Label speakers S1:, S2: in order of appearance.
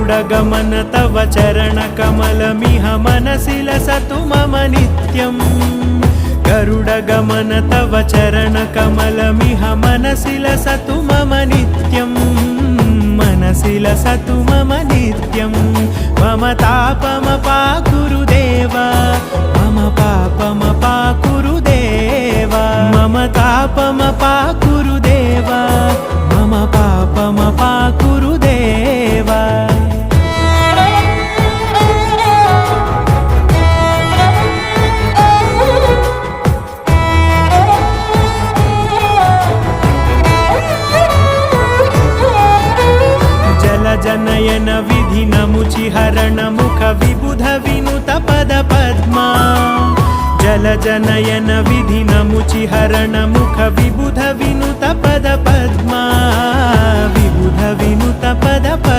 S1: गरुडगमन तव चरणकमलमिह मनसि लसतु मम नित्यम् गरुडगमन तव चरणकमलमिह मनसि लसतु मम नित्यम् मनसि लसतु मम नित्यम् मम तापमपाकुरु देव मम पापमपाकुरु देव मम तापमपाकुरु देव मम पापमपाकुरु देव जनयन विधिनमुचिहरण मुख विबुध विनुत पद पद्मा जल जनयन विधिनमुचिहरण मुख विबुध विनुत पद पद्मा विबुध विनुत पद पद्मा।